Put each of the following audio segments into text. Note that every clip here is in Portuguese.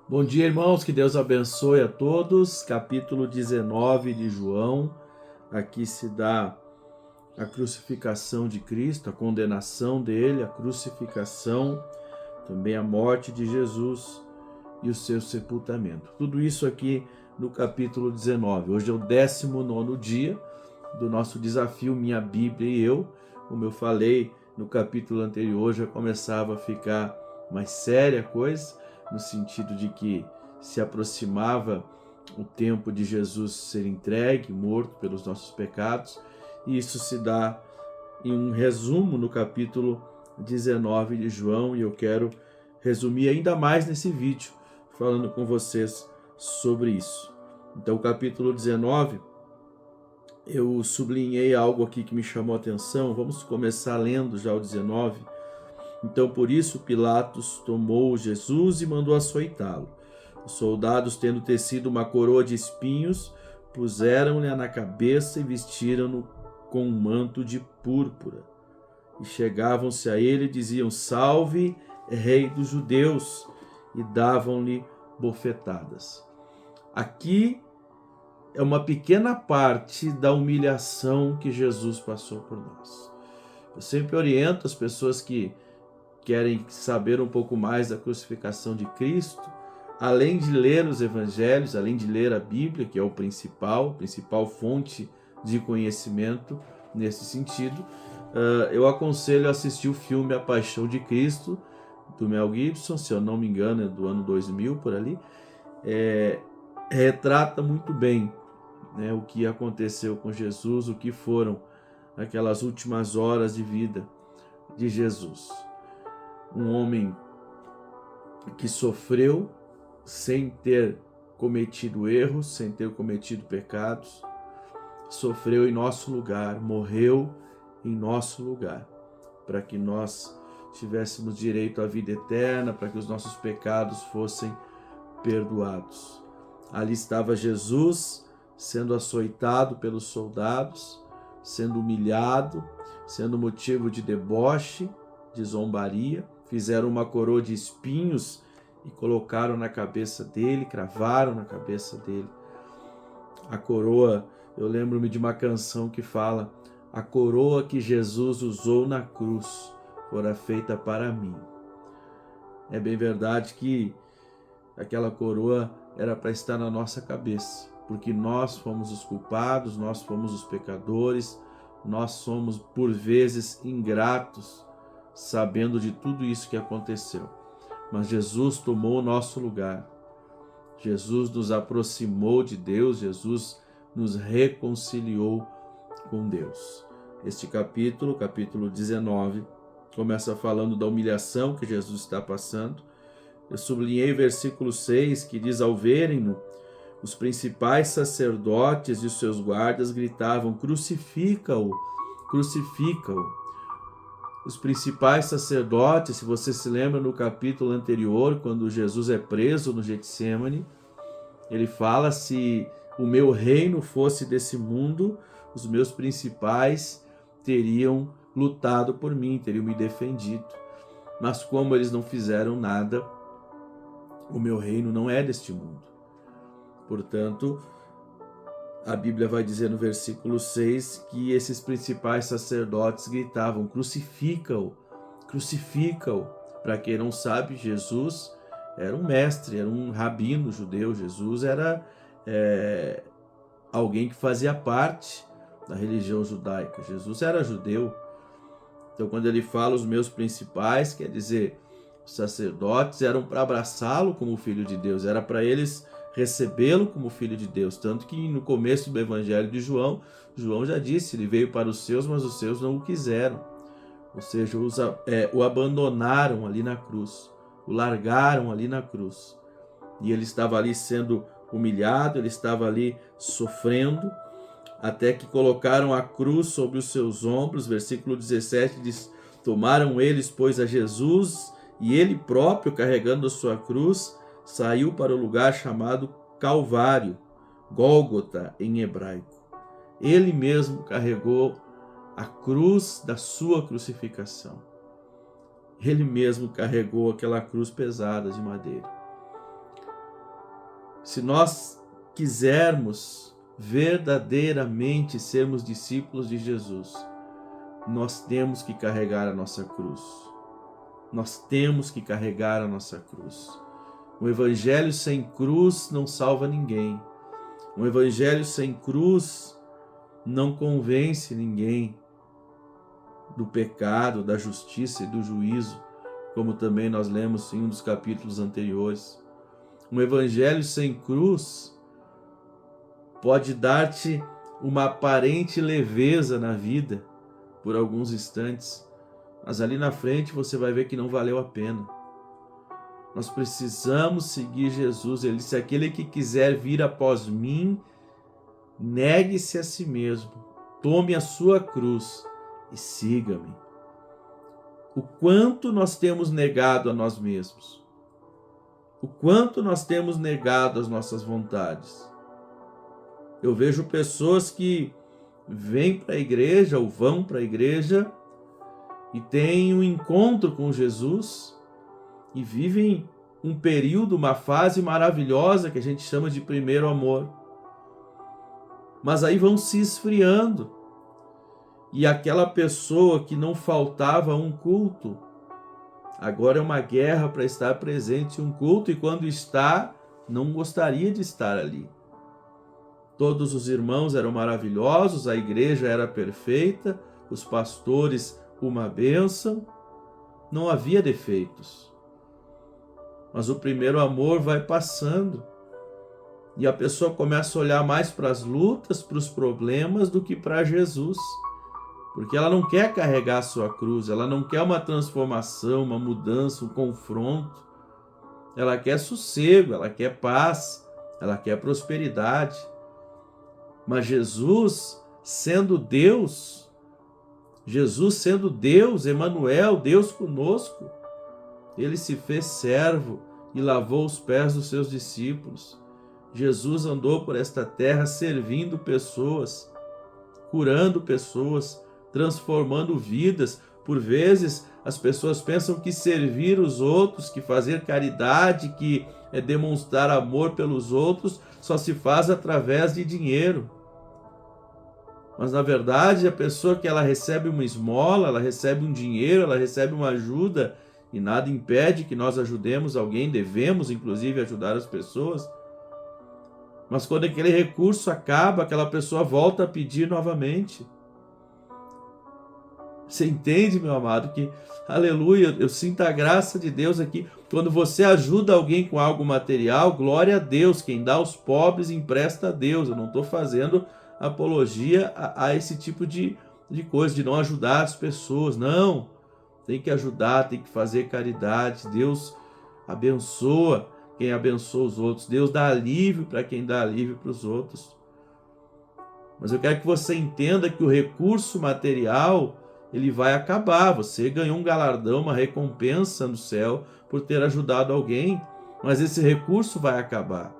Bom dia, irmãos, que Deus abençoe a todos. Capítulo 19 de João. Aqui se dá a crucificação de Cristo, a condenação dele, a crucificação, também a morte de Jesus e o seu sepultamento. Tudo isso aqui no capítulo 19. Hoje é o 19º dia do nosso desafio Minha Bíblia e Eu. Como eu falei no capítulo anterior, já começava a ficar mais séria a coisa, no sentido de que se aproximava o tempo de Jesus ser entregue, morto pelos nossos pecados, e isso se dá em um resumo no capítulo 19 de João, e eu quero resumir ainda mais nesse vídeo, falando com vocês sobre isso. Então, o capítulo 19, eu sublinhei algo aqui que me chamou a atenção. Vamos começar lendo já o 19. Então, por isso, Pilatos tomou Jesus e mandou açoitá-lo. Os soldados, tendo tecido uma coroa de espinhos, puseram-lhe na cabeça e vestiram-no com um manto de púrpura. E chegavam-se a ele e diziam: Salve, Rei dos Judeus! E davam-lhe bofetadas. Aqui é uma pequena parte da humilhação que Jesus passou por nós. Eu sempre oriento as pessoas que querem saber um pouco mais da crucificação de Cristo, além de ler os evangelhos, além de ler a Bíblia, que é a principal fonte de conhecimento nesse sentido, eu aconselho a assistir o filme A Paixão de Cristo, do Mel Gibson, se eu não me engano é do ano 2000, por ali. Retrata muito bem, né, o que aconteceu com Jesus, o que foram aquelas últimas horas de vida de Jesus. Um homem que sofreu sem ter cometido erros, sem ter cometido pecados, sofreu em nosso lugar, morreu em nosso lugar, para que nós tivéssemos direito à vida eterna, para que os nossos pecados fossem perdoados. Ali estava Jesus sendo açoitado pelos soldados, sendo humilhado, sendo motivo de deboche, de zombaria. Fizeram uma coroa de espinhos e colocaram na cabeça dele, cravaram na cabeça dele. A coroa, eu lembro-me de uma canção que fala: a coroa que Jesus usou na cruz fora feita para mim. É bem verdade que aquela coroa era para estar na nossa cabeça, porque nós fomos os culpados, nós fomos os pecadores, nós somos por vezes ingratos, sabendo de tudo isso que aconteceu. Mas Jesus tomou o nosso lugar. Jesus nos aproximou de Deus, Jesus nos reconciliou com Deus. Este capítulo 19, começa falando da humilhação que Jesus está passando. Eu sublinhei o versículo 6, que diz: ao verem-no, os principais sacerdotes e os seus guardas gritavam: crucifica-o, crucifica-o. Os principais sacerdotes, se você se lembra no capítulo anterior, quando Jesus é preso no Getsêmani, ele fala: se o meu reino fosse desse mundo, os meus principais teriam lutado por mim, teriam me defendido. Mas como eles não fizeram nada, o meu reino não é deste mundo. Portanto, a Bíblia vai dizer no versículo 6 que esses principais sacerdotes gritavam: crucifica-o, crucifica-o. Para quem não sabe, Jesus era um mestre, era um rabino judeu. Jesus era alguém que fazia parte da religião judaica. Jesus era judeu. Então, quando ele fala os meus principais, quer dizer, os sacerdotes eram para abraçá-lo como filho de Deus, era para eles recebê-lo como filho de Deus. Tanto que no começo do evangelho de João, João já disse: ele veio para os seus, mas os seus não o quiseram. Ou seja, o abandonaram ali na cruz, o largaram ali na cruz. E ele estava ali sendo humilhado, ele estava ali sofrendo, até que colocaram a cruz sobre os seus ombros. Versículo 17 diz: tomaram eles, pois, a Jesus, e ele próprio, carregando a sua cruz, saiu para o lugar chamado Calvário, Gólgota em hebraico. Ele mesmo carregou a cruz da sua crucificação. Ele mesmo carregou aquela cruz pesada de madeira. Se nós quisermos verdadeiramente sermos discípulos de Jesus, nós temos que carregar a nossa cruz. Nós temos que carregar a nossa cruz. Um evangelho sem cruz não salva ninguém. Um evangelho sem cruz não convence ninguém do pecado, da justiça e do juízo, como também nós lemos em um dos capítulos anteriores. Um evangelho sem cruz pode dar-te uma aparente leveza na vida por alguns instantes, mas ali na frente você vai ver que não valeu a pena. Nós precisamos seguir Jesus. Ele disse: aquele que quiser vir após mim, negue-se a si mesmo, tome a sua cruz e siga-me. O quanto nós temos negado a nós mesmos, o quanto nós temos negado as nossas vontades. Eu vejo pessoas que vêm para a igreja ou vão para a igreja e têm um encontro com Jesus e vivem um período, uma fase maravilhosa que a gente chama de primeiro amor. Mas aí vão se esfriando e aquela pessoa que não faltava um culto, agora é uma guerra para estar presente em um culto, e quando está, não gostaria de estar ali. Todos os irmãos eram maravilhosos, a igreja era perfeita, os pastores uma bênção, não havia defeitos. Mas o primeiro amor vai passando e a pessoa começa a olhar mais para as lutas, para os problemas do que para Jesus. Porque ela não quer carregar a sua cruz, ela não quer uma transformação, uma mudança, um confronto. Ela quer sossego, ela quer paz, ela quer prosperidade. Mas Jesus, sendo Deus, Emanuel, Deus conosco, ele se fez servo e lavou os pés dos seus discípulos. Jesus andou por esta terra servindo pessoas, curando pessoas, transformando vidas. Por vezes as pessoas pensam que servir os outros, que fazer caridade, que demonstrar amor pelos outros, só se faz através de dinheiro. Mas na verdade a pessoa que ela recebe uma esmola, ela recebe um dinheiro, ela recebe uma ajuda, e nada impede que nós ajudemos alguém, devemos inclusive ajudar as pessoas. Mas quando aquele recurso acaba, aquela pessoa volta a pedir novamente. Você entende, meu amado, que, aleluia, eu sinto a graça de Deus aqui. Quando você ajuda alguém com algo material, glória a Deus. Quem dá aos pobres empresta a Deus. Eu não estou fazendo apologia a esse tipo de coisa, de não ajudar as pessoas. Não, tem que ajudar, tem que fazer caridade. Deus abençoa quem abençoa os outros. Deus dá alívio para quem dá alívio para os outros. Mas eu quero que você entenda que o recurso material, ele vai acabar. Você ganhou um galardão, uma recompensa no céu por ter ajudado alguém, mas esse recurso vai acabar.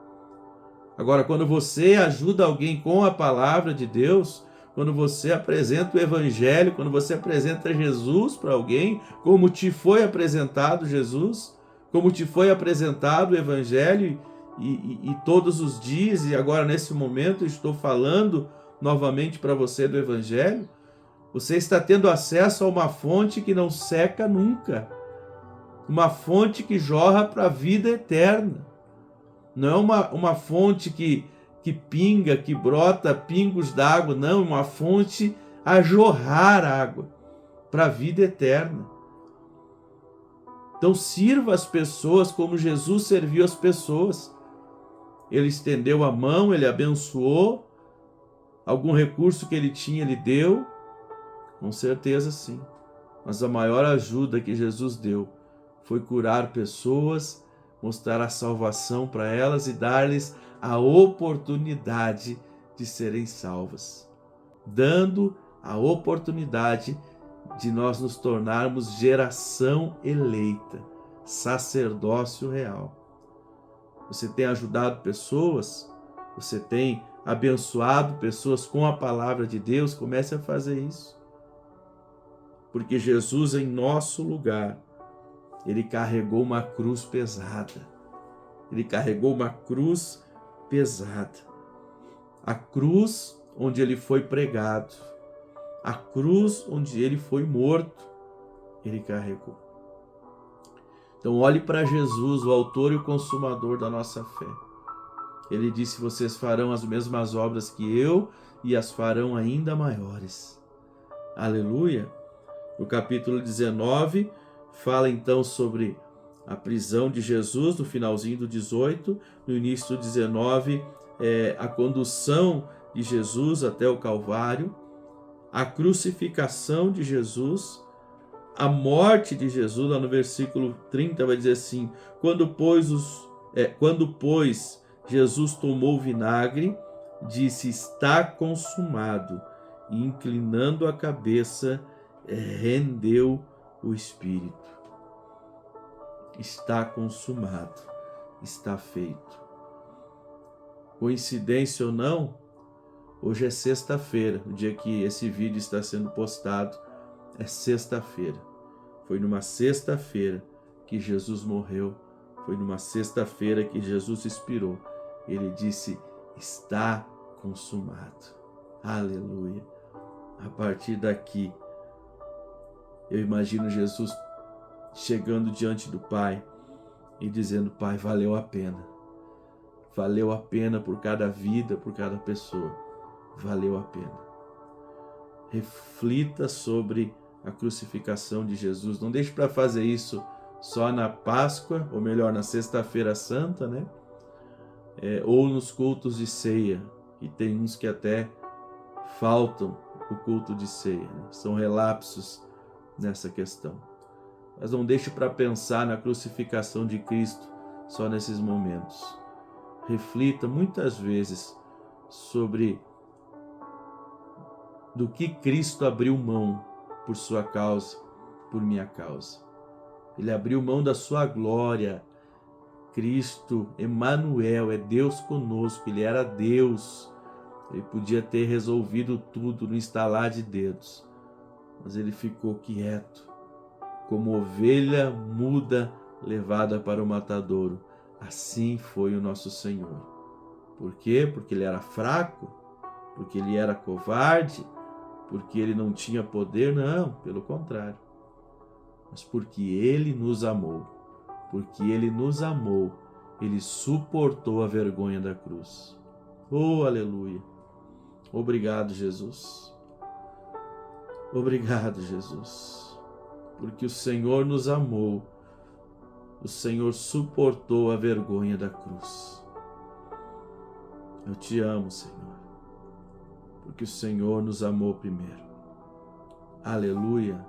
Agora, quando você ajuda alguém com a palavra de Deus, quando você apresenta o Evangelho, quando você apresenta Jesus para alguém, como te foi apresentado Jesus, como te foi apresentado o Evangelho, e todos os dias, e agora nesse momento estou falando novamente para você do Evangelho, você está tendo acesso a uma fonte que não seca nunca, uma fonte que jorra para a vida eterna. Não é uma fonte que pinga, que brota pingos d'água, não, é uma fonte a jorrar água para a vida eterna. Então sirva as pessoas como Jesus serviu as pessoas. Ele estendeu a mão, ele abençoou, algum recurso que ele tinha, ele deu, com certeza sim. Mas a maior ajuda que Jesus deu foi curar pessoas, mostrar a salvação para elas e dar-lhes a oportunidade de serem salvas, dando a oportunidade de nós nos tornarmos geração eleita, sacerdócio real. Você tem ajudado pessoas, você tem abençoado pessoas com a palavra de Deus, comece a fazer isso. Porque Jesus, em nosso lugar, ele carregou uma cruz pesada. Ele carregou uma cruz pesada. A cruz onde ele foi pregado, a cruz onde ele foi morto, ele carregou. Então olhe para Jesus, o autor e o consumador da nossa fé. Ele disse: vocês farão as mesmas obras que eu e as farão ainda maiores. Aleluia! No capítulo 19, fala então sobre a prisão de Jesus, no finalzinho do 18, no início do 19, a condução de Jesus até o Calvário, a crucificação de Jesus, a morte de Jesus. Lá no versículo 30 vai dizer assim: quando pois Jesus tomou o vinagre, disse: está consumado, e inclinando a cabeça, rendeu o espírito. Está consumado, está feito. Coincidência ou não, hoje é sexta-feira, o dia que esse vídeo está sendo postado é sexta-feira. Foi numa sexta-feira que Jesus morreu, foi numa sexta-feira que Jesus expirou. Ele disse: está consumado. Aleluia. A partir daqui, eu imagino Jesus chegando diante do Pai e dizendo: Pai, valeu a pena. Valeu a pena por cada vida, por cada pessoa. Valeu a pena. Reflita sobre a crucificação de Jesus. Não deixe para fazer isso só na Páscoa, ou melhor, na Sexta-feira Santa, né? Ou nos cultos de ceia. E tem uns que até faltam o culto de ceia, né? São relapsos nessa questão. Mas não deixe para pensar na crucificação de Cristo só nesses momentos. Reflita muitas vezes sobre do que Cristo abriu mão por sua causa, por minha causa. Ele abriu mão da sua glória. Cristo, Emanuel, é Deus conosco. Ele era Deus. Ele podia ter resolvido tudo no estalar de dedos, mas ele ficou quieto, como ovelha muda levada para o matadouro. Assim foi o nosso Senhor. Por quê? Porque ele era fraco? Porque ele era covarde? Porque ele não tinha poder? Não, pelo contrário. Mas porque ele nos amou. Porque ele nos amou, ele suportou a vergonha da cruz. Oh, aleluia! Obrigado, Jesus. Obrigado, Jesus. Porque o Senhor nos amou, o Senhor suportou a vergonha da cruz. Eu te amo, Senhor, porque o Senhor nos amou primeiro. Aleluia.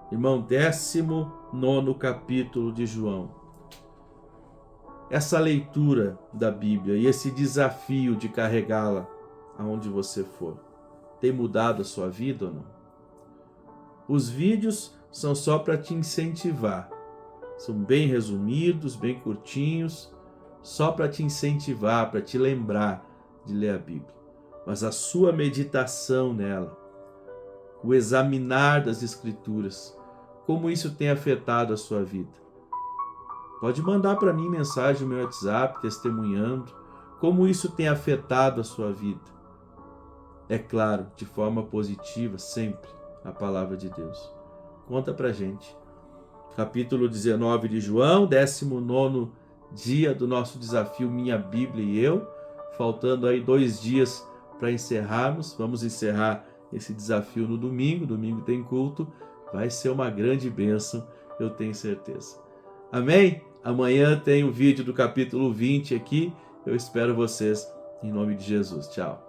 Irmão, 19º capítulo de João. Essa leitura da Bíblia e esse desafio de carregá-la aonde você for, tem mudado a sua vida ou não? Os vídeos são só para te incentivar. São bem resumidos, bem curtinhos, só para te incentivar, para te lembrar de ler a Bíblia. Mas a sua meditação nela, o examinar das Escrituras, como isso tem afetado a sua vida. Pode mandar para mim mensagem no meu WhatsApp, testemunhando como isso tem afetado a sua vida. É claro, de forma positiva, sempre a palavra de Deus. Conta pra gente. Capítulo 19 de João, 19º dia do nosso desafio Minha Bíblia e Eu. Faltando aí 2 dias para encerrarmos. Vamos encerrar esse desafio no domingo. Domingo tem culto. Vai ser uma grande bênção, eu tenho certeza. Amém? Amanhã tem o vídeo do capítulo 20 aqui. Eu espero vocês em nome de Jesus. Tchau.